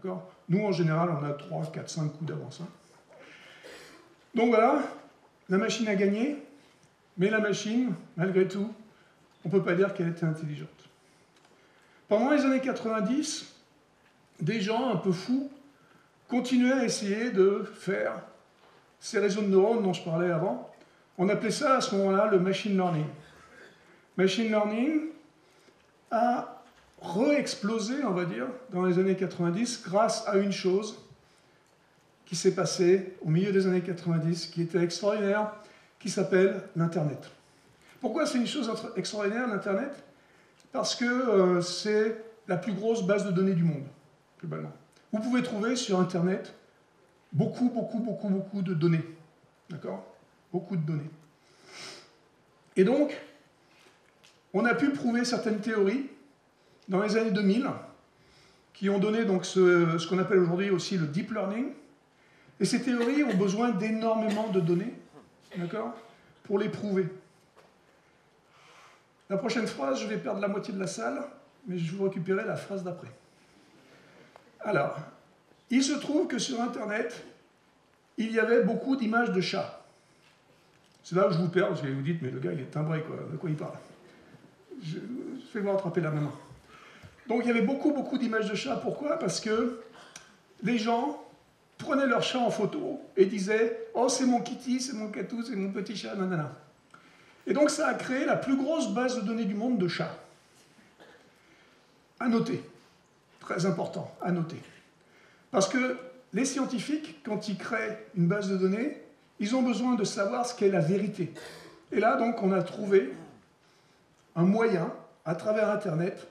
D'accord? Nous, en général, on a 3, 4, 5 coups d'avance. Hein. Donc voilà, la machine a gagné, mais la machine, malgré tout, on ne peut pas dire qu'elle était intelligente. Pendant les années 90, des gens un peu fous continuaient à essayer de faire ces réseaux de neurones dont je parlais avant. On appelait ça à ce moment-là le machine learning. Machine learning a re-explosé, on va dire, dans les années 90 grâce à une chose qui s'est passée au milieu des années 90, qui était extraordinaire, qui s'appelle l'Internet. Pourquoi c'est une chose extraordinaire, l'Internet? Parce que c'est la plus grosse base de données du monde, globalement. Vous pouvez trouver sur Internet beaucoup de données. D'accord? Beaucoup de données. Et donc, on a pu prouver certaines théories dans les années 2000 qui ont donné donc ce qu'on appelle aujourd'hui aussi le deep learning. Et ces théories ont besoin d'énormément de données, d'accord, pour les prouver. La prochaine phrase, je vais perdre la moitié de la salle, mais je vais vous récupérer la phrase d'après. Alors, il se trouve que sur Internet, il y avait beaucoup d'images de chats. C'est là où je vous perds, parce que vous dites, mais le gars, il est timbré, quoi. De quoi il parle? Je vais vous rattraper là maintenant. Donc, il y avait beaucoup d'images de chats. Pourquoi? Parce que les gens prenaient leur chat en photo et disaient « Oh, c'est mon kitty, c'est mon catou, c'est mon petit chat, nanana ». Et donc, ça a créé la plus grosse base de données du monde de chats. À noter. Très important, à noter. Parce que les scientifiques, quand ils créent une base de données, ils ont besoin de savoir ce qu'est la vérité. Et là, donc, on a trouvé un moyen, à travers Internet,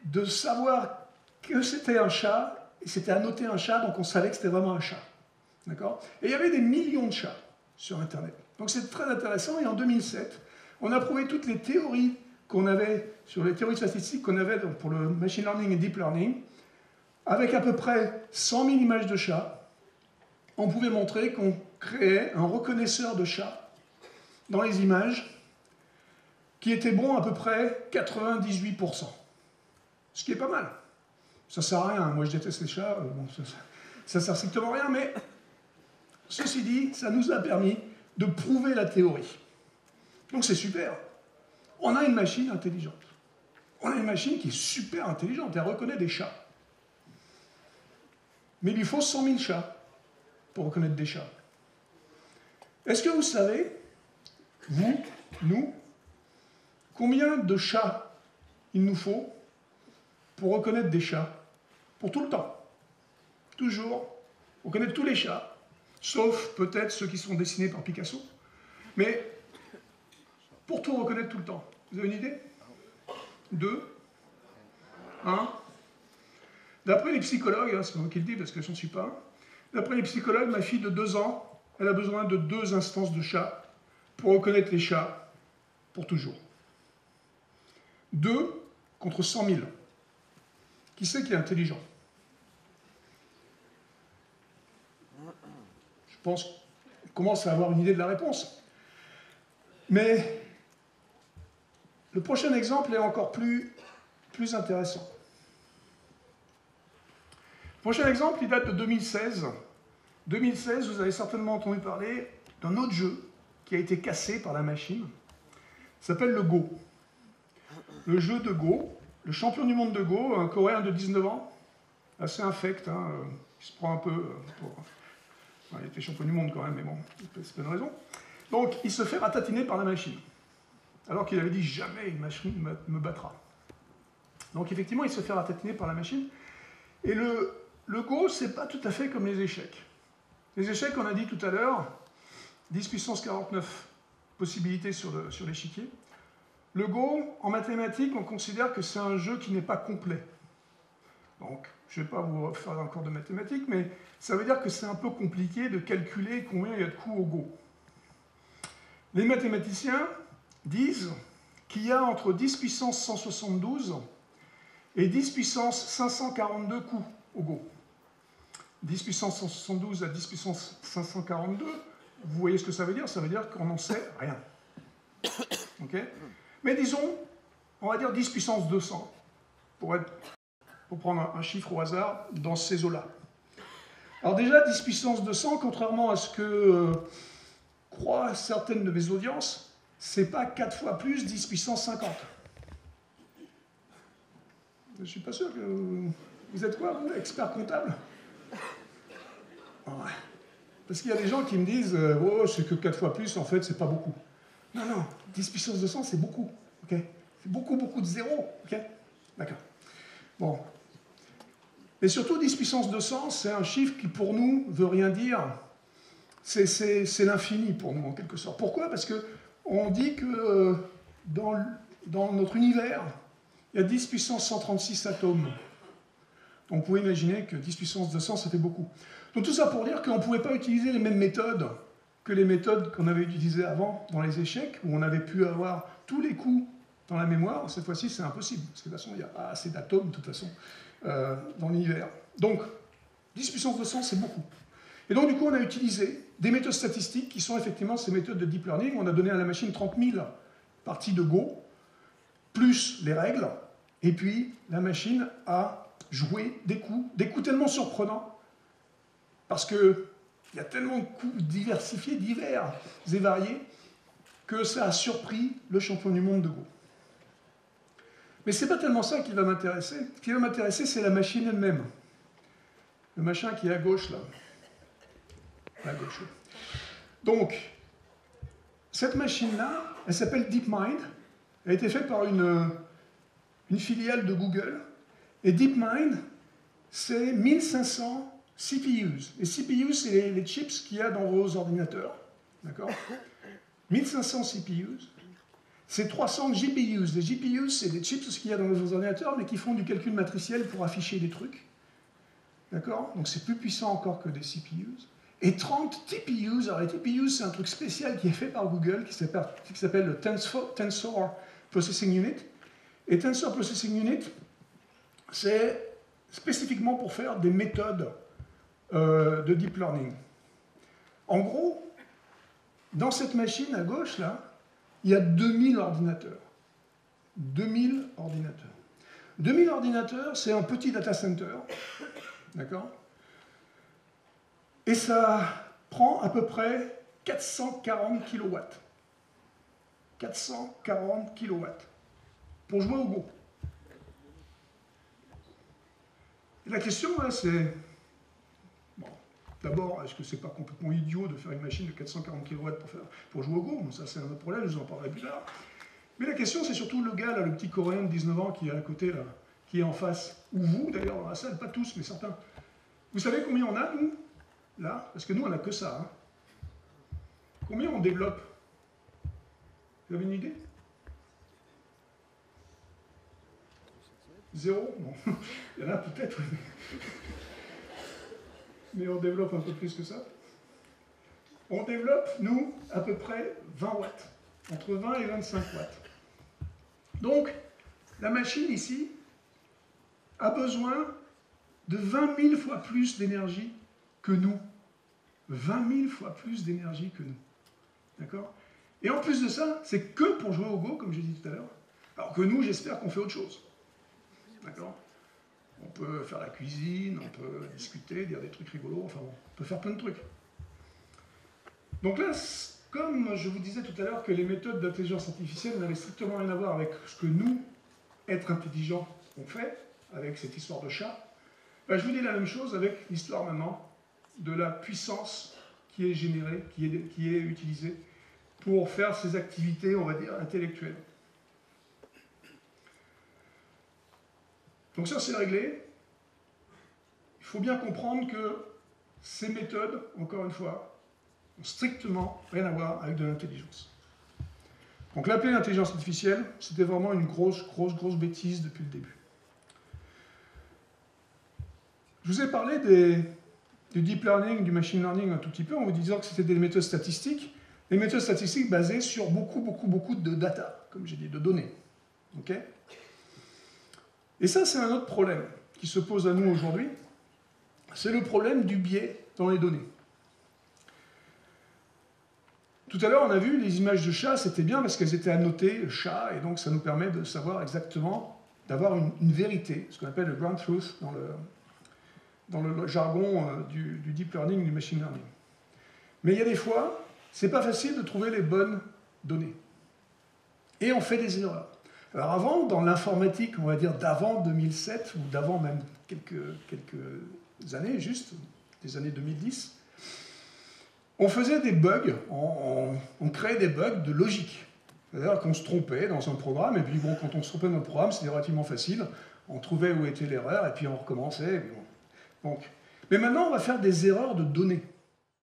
de savoir que c'était un chat, et c'était annoté un chat, donc on savait que c'était vraiment un chat. D'accord? Et il y avait des millions de chats sur Internet. Donc c'est très intéressant, et en 2007, on a prouvé toutes les théories qu'on avait, sur les théories statistiques qu'on avait pour le machine learning et deep learning, avec à peu près 100 000 images de chats, on pouvait montrer qu'on créait un reconnaisseur de chats dans les images qui était bon à peu près 98%. Ce qui est pas mal. Ça sert à rien, moi je déteste les chats, bon, ça sert strictement à rien, mais ceci dit, ça nous a permis de prouver la théorie. Donc c'est super. On a une machine intelligente. On a une machine qui est super intelligente, elle reconnaît des chats. Mais il lui faut 100 000 chats pour reconnaître des chats. Est-ce que vous savez, vous, nous, combien de chats il nous faut pour reconnaître des chats? Pour tout le temps. Toujours. Reconnaître tous les chats, sauf peut-être ceux qui sont dessinés par Picasso. Mais pour tout reconnaître tout le temps. Vous avez une idée? 2, 1. D'après les psychologues, c'est moi qui le dis parce que je n'en suis pas un, d'après les psychologues, ma fille de 2 ans, elle a besoin de 2 instances de chats pour reconnaître les chats pour toujours. 2 contre 100 000. Qui c'est qui est intelligent? Je pense qu'on commence à avoir une idée de la réponse. Mais le prochain exemple est encore plus intéressant. Le prochain exemple, il date de 2016. 2016, vous avez certainement entendu parler d'un autre jeu qui a été cassé par la machine. Il s'appelle le Go. Le jeu de Go, le champion du monde de Go, un Coréen de 19 ans, assez infect, hein, il se prend un peu pour... Enfin, il était champion du monde quand même, mais bon, c'est pas une raison. Donc, il se fait ratatiner par la machine, alors qu'il avait dit « jamais une machine me battra ». Donc, effectivement, il se fait ratatiner par la machine. Et le Go, c'est pas tout à fait comme les échecs. Les échecs, on a dit tout à l'heure, 10 puissance 49 possibilités sur l'échiquier. Le Go, en mathématiques, on considère que c'est un jeu qui n'est pas complet. Donc, je ne vais pas vous faire un cours de mathématiques, mais ça veut dire que c'est un peu compliqué de calculer combien il y a de coups au Go. Les mathématiciens disent qu'il y a entre 10 puissance 172 et 10 puissance 542 coups au Go. 10 puissance 172 à 10 puissance 542, vous voyez ce que ça veut dire? Ça veut dire qu'on n'en sait rien. Okay? Mais disons, on va dire 10 puissance 200, pour être pour prendre un chiffre au hasard, dans ces eaux-là. Alors déjà, 10 puissance 200, contrairement à ce que croient certaines de mes audiences, c'est pas 4 fois plus 10 puissance 50. Je suis pas sûr que... Vous êtes quoi, vous, expert comptable? Ouais. Parce qu'il y a des gens qui me disent oh, c'est que 4 fois plus, en fait, c'est pas beaucoup. Non, non, 10 puissance 200, c'est beaucoup. Okay, c'est beaucoup, beaucoup de zéros. Okay, d'accord. Bon. Et surtout, 10 puissance 200, c'est un chiffre qui, pour nous, veut rien dire. C'est l'infini pour nous, en quelque sorte. Pourquoi? Parce qu'on dit que dans notre univers, il y a 10 puissance 136 atomes. Donc, vous pouvez imaginer que 10 puissance 200, ça fait beaucoup. Donc, tout ça pour dire qu'on ne pouvait pas utiliser les mêmes méthodes que les méthodes qu'on avait utilisées avant dans les échecs, où on avait pu avoir tous les coups dans la mémoire. Cette fois-ci, c'est impossible, parce que de toute façon, il n'y a pas assez d'atomes, de toute façon, dans l'univers. Donc, 10 puissance 200, c'est beaucoup. Et donc, du coup, on a utilisé des méthodes statistiques qui sont effectivement ces méthodes de deep learning. On a donné à la machine 30 000 parties de Go, plus les règles, et puis la machine a joué des coups tellement surprenants, parce qu'il y a tellement de coups diversifiés, divers et variés, que ça a surpris le champion du monde de Go. Mais ce n'est pas tellement ça qui va m'intéresser. Ce qui va m'intéresser, c'est la machine elle-même. Le machin qui est à gauche, là. À gauche. Donc, cette machine-là, elle s'appelle DeepMind. Elle a été faite par une filiale de Google. Et DeepMind, c'est 1500 CPUs. Les CPUs, c'est les chips qu'il y a dans vos ordinateurs. D'accord? 1500 CPUs. C'est 300 GPUs. Les GPUs, c'est des chips qu'il y a dans vos ordinateurs, mais qui font du calcul matriciel pour afficher des trucs. D'accord? Donc c'est plus puissant encore que des CPUs. Et 30 TPUs. Alors les TPUs, c'est un truc spécial qui est fait par Google, qui s'appelle le Tensor Processing Unit. Et Tensor Processing Unit, c'est spécifiquement pour faire des méthodes de deep learning. En gros, dans cette machine à gauche, là, il y a 2000 ordinateurs. 2000 ordinateurs. 2000 ordinateurs, c'est un petit data center. D'accord? Et ça prend à peu près 440 kW. 440 kW. Pour jouer au Go. Et la question, là, c'est... Bon, d'abord, est-ce que c'est pas complètement idiot de faire une machine de 440 kW pour jouer au Go? Bon, ça, c'est un autre problème, je vous en parlerai plus tard. Mais la question, c'est surtout le gars, là, le petit Coréen de 19 ans qui est à côté, là, qui est en face, ou vous, d'ailleurs, dans la salle, pas tous, mais certains. Vous savez combien on a, nous? Là? Parce que nous, on n'a que ça. Hein. Combien on développe? Vous avez une idée? 0? Bon. Il y en a peut-être, mais on développe un peu plus que ça. On développe, nous, à peu près 20 watts. Entre 20 et 25 watts. Donc, la machine, ici, a besoin de 20 000 fois plus d'énergie que nous. 20 000 fois plus d'énergie que nous. D'accord? Et en plus de ça, c'est que pour jouer au Go, comme j'ai dit tout à l'heure. Alors que nous, j'espère qu'on fait autre chose. D'accord? On peut faire la cuisine, on peut discuter, dire des trucs rigolos, enfin bon, on peut faire plein de trucs. Donc là, comme je vous disais tout à l'heure que les méthodes d'intelligence artificielle n'avaient strictement rien à voir avec ce que nous, êtres intelligents, on fait, avec cette histoire de chat, ben je vous dis la même chose avec l'histoire maintenant de la puissance qui est générée, qui est utilisée pour faire ces activités, on va dire, intellectuelles. Donc ça, c'est réglé. Il faut bien comprendre que ces méthodes, encore une fois, n'ont strictement rien à voir avec de l'intelligence. Donc l'appeler l'intelligence artificielle, c'était vraiment une grosse bêtise depuis le début. Je vous ai parlé du deep learning, du machine learning un tout petit peu, en vous disant que c'était des méthodes statistiques, des méthodes statistiques basées sur beaucoup de data, comme j'ai dit, de données. Okay? Et ça, c'est un autre problème qui se pose à nous aujourd'hui, c'est le problème du biais dans les données. Tout à l'heure, on a vu les images de chats, c'était bien parce qu'elles étaient annotées chat, et donc ça nous permet de savoir exactement, d'avoir une vérité, ce qu'on appelle le ground truth dans le jargon du deep learning, du machine learning. Mais il y a des fois, c'est pas facile de trouver les bonnes données. Et on fait des erreurs. Alors avant, dans l'informatique, on va dire d'avant 2007, ou d'avant même quelques années, juste, des années 2010, on faisait des bugs, on créait des bugs de logique. C'est-à-dire qu'on se trompait dans un programme, et puis bon, quand on se trompait dans le programme, c'était relativement facile. On trouvait où était l'erreur, et puis on recommençait. Et bon. Donc, mais maintenant, on va faire des erreurs de données.